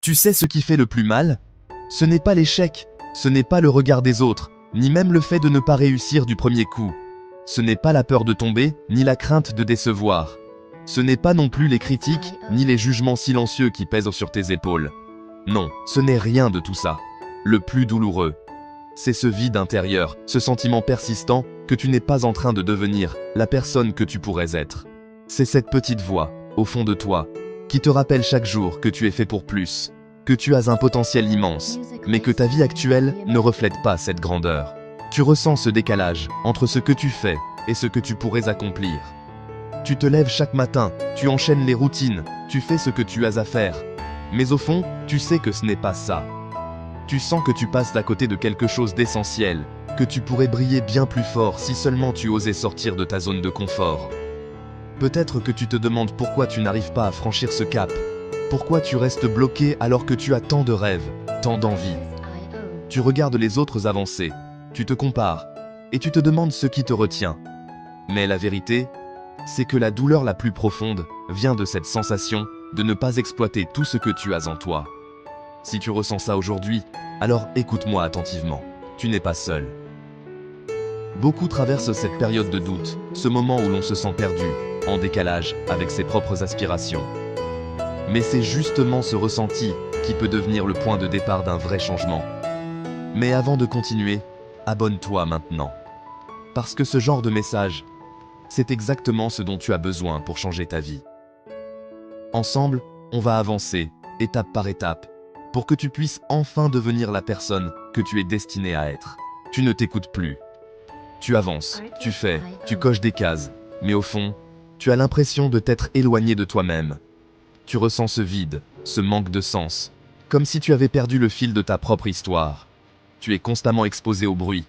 Tu sais ce qui fait le plus mal? Ce n'est pas l'échec, ce n'est pas le regard des autres, ni même le fait de ne pas réussir du premier coup. Ce n'est pas la peur de tomber, ni la crainte de décevoir. Ce n'est pas non plus les critiques, ni les jugements silencieux qui pèsent sur tes épaules. Non, ce n'est rien de tout ça. Le plus douloureux, c'est ce vide intérieur, ce sentiment persistant que tu n'es pas en train de devenir la personne que tu pourrais être. C'est cette petite voix, au fond de toi, qui te rappelle chaque jour que tu es fait pour plus, que tu as un potentiel immense, mais que ta vie actuelle ne reflète pas cette grandeur. Tu ressens ce décalage entre ce que tu fais et ce que tu pourrais accomplir. Tu te lèves chaque matin, tu enchaînes les routines, tu fais ce que tu as à faire. Mais au fond, tu sais que ce n'est pas ça. Tu sens que tu passes à côté de quelque chose d'essentiel, que tu pourrais briller bien plus fort si seulement tu osais sortir de ta zone de confort. Peut-être que tu te demandes pourquoi tu n'arrives pas à franchir ce cap. Pourquoi tu restes bloqué alors que tu as tant de rêves, tant d'envie. Tu regardes les autres avancer, tu te compares, et tu te demandes ce qui te retient. Mais la vérité, c'est que la douleur la plus profonde vient de cette sensation de ne pas exploiter tout ce que tu as en toi. Si tu ressens ça aujourd'hui, alors écoute-moi attentivement, tu n'es pas seul. Beaucoup traversent cette période de doute, ce moment où l'on se sent perdu, en décalage avec ses propres aspirations. Mais c'est justement ce ressenti qui peut devenir le point de départ d'un vrai changement. Mais avant de continuer, abonne-toi maintenant. Parce que ce genre de message, c'est exactement ce dont tu as besoin pour changer ta vie. Ensemble, on va avancer, étape par étape, pour que tu puisses enfin devenir la personne que tu es destiné à être. Tu ne t'écoutes plus. Tu avances, tu fais, tu coches des cases, mais au fond, tu as l'impression de t'être éloigné de toi-même. Tu ressens ce vide, ce manque de sens, comme si tu avais perdu le fil de ta propre histoire. Tu es constamment exposé au bruit.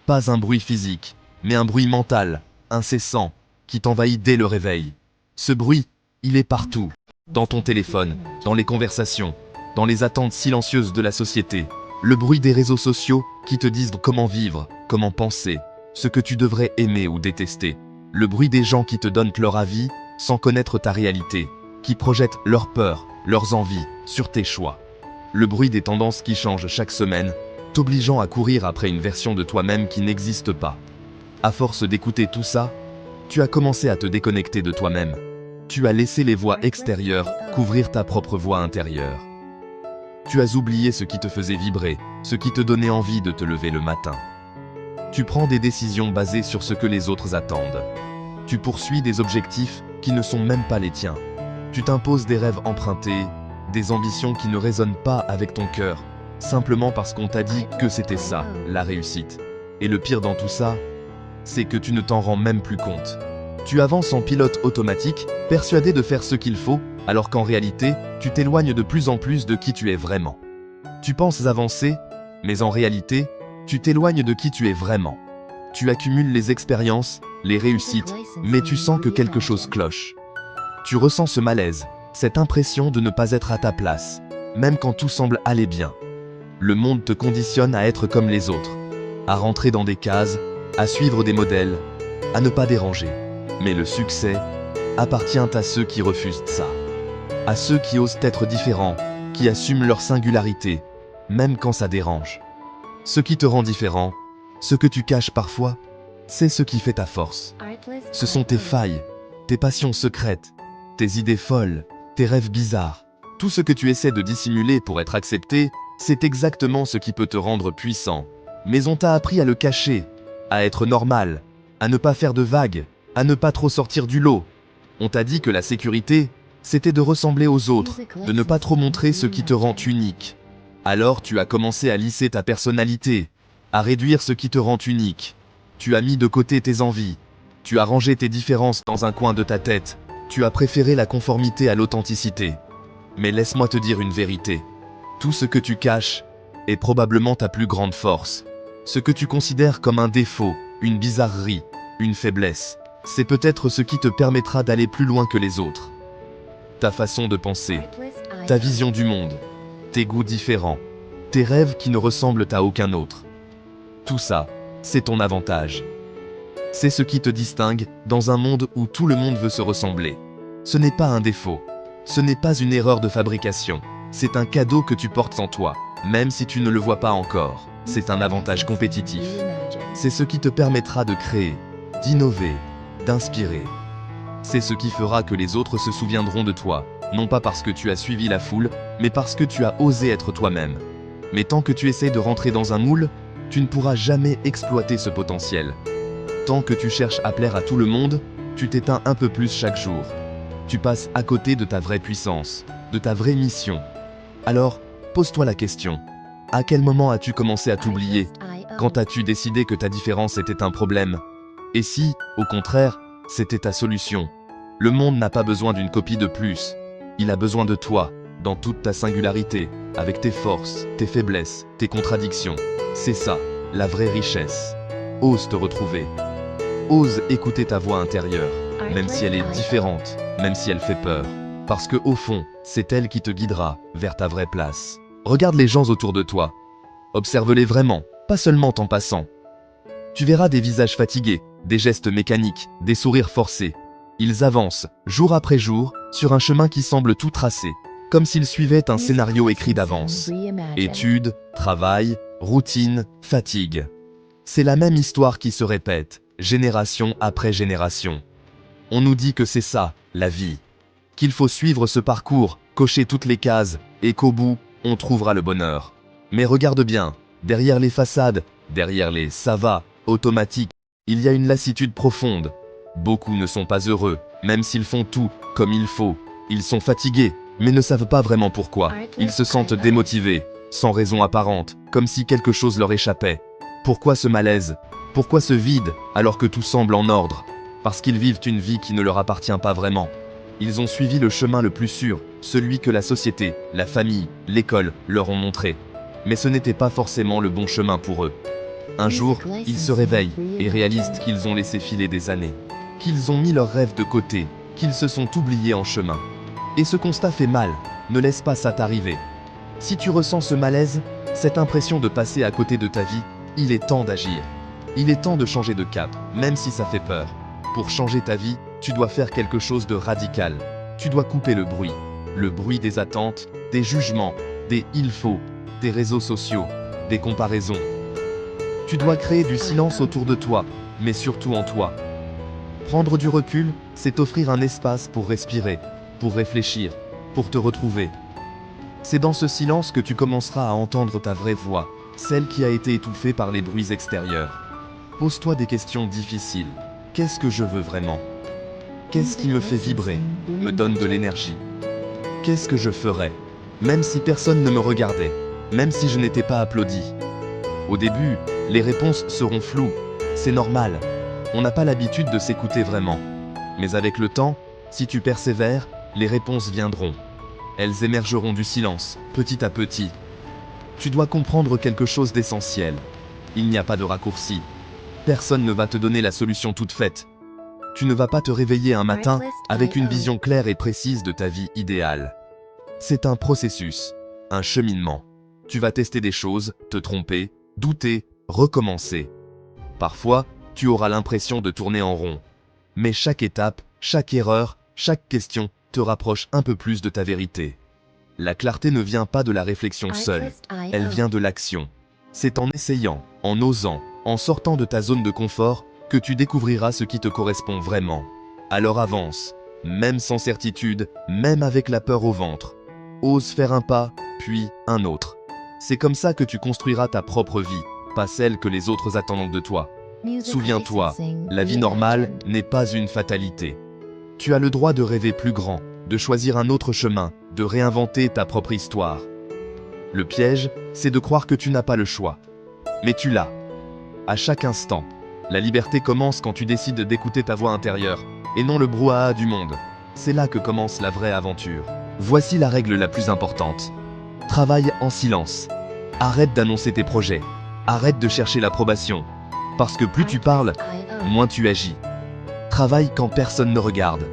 Pas un bruit physique, mais un bruit mental, incessant, qui t'envahit dès le réveil. Ce bruit, il est partout. Dans ton téléphone, dans les conversations, dans les attentes silencieuses de la société. Le bruit des réseaux sociaux qui te disent comment vivre, comment penser, ce que tu devrais aimer ou détester. Le bruit des gens qui te donnent leur avis sans connaître ta réalité, qui projettent leurs peurs, leurs envies sur tes choix. Le bruit des tendances qui changent chaque semaine, t'obligeant à courir après une version de toi-même qui n'existe pas. À force d'écouter tout ça, tu as commencé à te déconnecter de toi-même. Tu as laissé les voix extérieures couvrir ta propre voix intérieure. Tu as oublié ce qui te faisait vibrer, ce qui te donnait envie de te lever le matin. Tu prends des décisions basées sur ce que les autres attendent. Tu poursuis des objectifs qui ne sont même pas les tiens. Tu t'imposes des rêves empruntés, des ambitions qui ne résonnent pas avec ton cœur, simplement parce qu'on t'a dit que c'était ça, la réussite. Et le pire dans tout ça, c'est que tu ne t'en rends même plus compte. Tu avances en pilote automatique, persuadé de faire ce qu'il faut, alors qu'en réalité, tu t'éloignes de plus en plus de qui tu es vraiment. Tu penses avancer, mais en réalité, tu t'éloignes de qui tu es vraiment. Tu accumules les expériences, les réussites, mais tu sens que quelque chose cloche. Tu ressens ce malaise, cette impression de ne pas être à ta place, même quand tout semble aller bien. Le monde te conditionne à être comme les autres, à rentrer dans des cases, à suivre des modèles, à ne pas déranger. Mais le succès appartient à ceux qui refusent ça. À ceux qui osent être différents, qui assument leur singularité, même quand ça dérange. Ce qui te rend différent, ce que tu caches parfois, c'est ce qui fait ta force. Ce sont tes failles, tes passions secrètes, tes idées folles, tes rêves bizarres. Tout ce que tu essaies de dissimuler pour être accepté, c'est exactement ce qui peut te rendre puissant. Mais on t'a appris à le cacher, à être normal, à ne pas faire de vagues, à ne pas trop sortir du lot. On t'a dit que la sécurité, c'était de ressembler aux autres, de ne pas trop montrer ce qui te rend unique. Alors tu as commencé à lisser ta personnalité, à réduire ce qui te rend unique. Tu as mis de côté tes envies. Tu as rangé tes différences dans un coin de ta tête. Tu as préféré la conformité à l'authenticité. Mais laisse-moi te dire une vérité. Tout ce que tu caches est probablement ta plus grande force. Ce que tu considères comme un défaut, une bizarrerie, une faiblesse, c'est peut-être ce qui te permettra d'aller plus loin que les autres. Ta façon de penser, ta vision du monde, tes goûts différents, tes rêves qui ne ressemblent à aucun autre. Tout ça, c'est ton avantage. C'est ce qui te distingue dans un monde où tout le monde veut se ressembler. Ce n'est pas un défaut, ce n'est pas une erreur de fabrication, C'est un cadeau que tu portes en toi, même si tu ne le vois pas encore. C'est un avantage compétitif. C'est ce qui te permettra de créer, d'innover, d'inspirer. C'est ce qui fera que les autres se souviendront de toi, non pas parce que tu as suivi la foule, mais parce que tu as osé être toi-même. Mais tant que tu essaies de rentrer dans un moule, tu ne pourras jamais exploiter ce potentiel. Tant que tu cherches à plaire à tout le monde, tu t'éteins un peu plus chaque jour. Tu passes à côté de ta vraie puissance, de ta vraie mission. Alors, pose-toi la question. À quel moment as-tu commencé à t'oublier? Quand as-tu décidé que ta différence était un problème? Et si, au contraire, c'était ta solution? Le monde n'a pas besoin d'une copie de plus. Il a besoin de toi, dans toute ta singularité, avec tes forces, tes faiblesses, tes contradictions. C'est ça, la vraie richesse. Ose te retrouver. Ose écouter ta voix intérieure, même si elle est différente, même si elle fait peur. Parce que au fond, c'est elle qui te guidera vers ta vraie place. Regarde les gens autour de toi. Observe-les vraiment, pas seulement en passant. Tu verras des visages fatigués, des gestes mécaniques, des sourires forcés. Ils avancent, jour après jour, sur un chemin qui semble tout tracé, comme s'ils suivaient un scénario écrit d'avance. Études, travail, routine, fatigue. C'est la même histoire qui se répète, génération après génération. On nous dit que c'est ça, la vie. Qu'il faut suivre ce parcours, cocher toutes les cases, et qu'au bout, on trouvera le bonheur. Mais regarde bien, derrière les façades, derrière les « ça va » automatiques, il y a une lassitude profonde. Beaucoup ne sont pas heureux, même s'ils font tout comme il faut. Ils sont fatigués, mais ne savent pas vraiment pourquoi. Ils se sentent démotivés, sans raison apparente, comme si quelque chose leur échappait. Pourquoi ce malaise? Pourquoi ce vide, alors que tout semble en ordre? Parce qu'ils vivent une vie qui ne leur appartient pas vraiment. Ils ont suivi le chemin le plus sûr, celui que la société, la famille, l'école leur ont montré. Mais ce n'était pas forcément le bon chemin pour eux. Un jour, ils se réveillent et réalisent qu'ils ont laissé filer des années, qu'ils ont mis leurs rêves de côté, qu'ils se sont oubliés en chemin. Et ce constat fait mal, ne laisse pas ça t'arriver. Si tu ressens ce malaise, cette impression de passer à côté de ta vie, il est temps d'agir. Il est temps de changer de cap, même si ça fait peur. Pour changer ta vie, tu dois faire quelque chose de radical. Tu dois couper le bruit des attentes, des jugements, des « il faut », des réseaux sociaux, des comparaisons. Tu dois créer du silence autour de toi, mais surtout en toi. Prendre du recul, c'est offrir un espace pour respirer, pour réfléchir, pour te retrouver. C'est dans ce silence que tu commenceras à entendre ta vraie voix, celle qui a été étouffée par les bruits extérieurs. Pose-toi des questions difficiles. Qu'est-ce que je veux vraiment? Qu'est-ce qui me fait vibrer, me donne de l'énergie? Qu'est-ce que je ferais, même si personne ne me regardait, même si je n'étais pas applaudi? Au début, les réponses seront floues, c'est normal. On n'a pas l'habitude de s'écouter vraiment. Mais avec le temps, si tu persévères, les réponses viendront. Elles émergeront du silence, petit à petit. Tu dois comprendre quelque chose d'essentiel. Il n'y a pas de raccourci. Personne ne va te donner la solution toute faite. Tu ne vas pas te réveiller un matin avec une vision claire et précise de ta vie idéale. C'est un processus, un cheminement. Tu vas tester des choses, te tromper, douter, recommencer. Parfois, tu auras l'impression de tourner en rond. Mais chaque étape, chaque erreur, chaque question te rapproche un peu plus de ta vérité. La clarté ne vient pas de la réflexion seule, elle vient de l'action. C'est en essayant, en osant, en sortant de ta zone de confort, que tu découvriras ce qui te correspond vraiment. Alors avance, même sans certitude, même avec la peur au ventre. Ose faire un pas, puis un autre. C'est comme ça que tu construiras ta propre vie, pas celle que les autres attendent de toi. Souviens-toi, la vie normale n'est pas une fatalité. Tu as le droit de rêver plus grand, de choisir un autre chemin, de réinventer ta propre histoire. Le piège, c'est de croire que tu n'as pas le choix. Mais tu l'as. À chaque instant. La liberté commence quand tu décides d'écouter ta voix intérieure, et non le brouhaha du monde. C'est là que commence la vraie aventure. Voici la règle la plus importante. Travaille en silence. Arrête d'annoncer tes projets. Arrête de chercher l'approbation. Parce que plus tu parles, moins tu agis. Travaille quand personne ne regarde.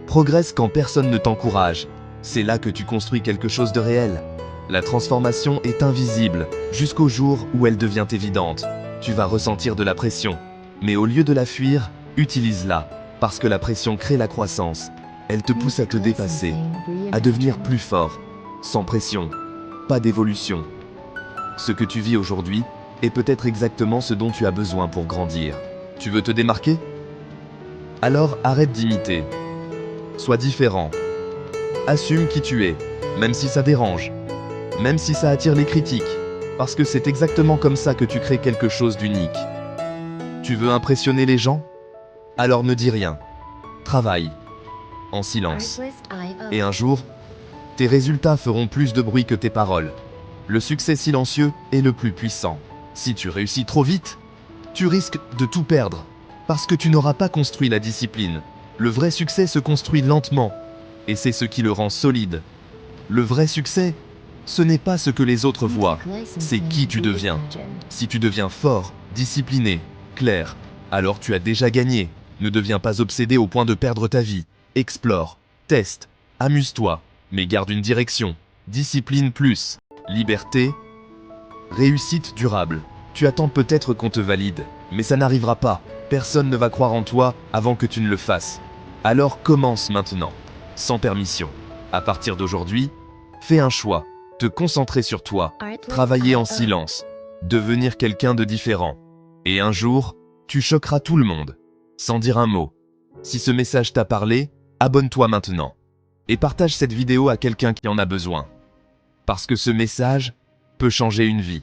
Progresse quand personne ne t'encourage. C'est là que tu construis quelque chose de réel. La transformation est invisible, jusqu'au jour où elle devient évidente. Tu vas ressentir de la pression. Mais au lieu de la fuir, utilise-la. Parce que la pression crée la croissance. Elle te pousse à te dépasser, à devenir plus fort. sans pression, pas d'évolution. Ce que tu vis aujourd'hui est peut-être exactement ce dont tu as besoin pour grandir. Tu veux te démarquer? Alors arrête d'imiter. Sois différent. Assume qui tu es, même si ça dérange, même si ça attire les critiques, parce que c'est exactement comme ça que tu crées quelque chose d'unique. Tu veux impressionner les gens? Alors ne dis rien. Travaille, en silence. Et un jour, tes résultats feront plus de bruit que tes paroles. Le succès silencieux est le plus puissant. Si tu réussis trop vite, tu risques de tout perdre, parce que tu n'auras pas construit la discipline. Le vrai succès se construit lentement, et c'est ce qui le rend solide. Le vrai succès, ce n'est pas ce que les autres voient, c'est qui tu deviens. Si tu deviens fort, discipliné, clair, alors tu as déjà gagné. Ne deviens pas obsédé au point de perdre ta vie. Explore, teste, amuse-toi, mais garde une direction. Discipline plus, liberté, réussite durable. Tu attends peut-être qu'on te valide, mais ça n'arrivera pas. Personne ne va croire en toi avant que tu ne le fasses. Alors commence maintenant, sans permission. À partir d'aujourd'hui, fais un choix, te concentrer sur toi, travailler en silence, devenir quelqu'un de différent. Et un jour, tu choqueras tout le monde, sans dire un mot. Si ce message t'a parlé, abonne-toi maintenant. Et partage cette vidéo à quelqu'un qui en a besoin. Parce que ce message peut changer une vie.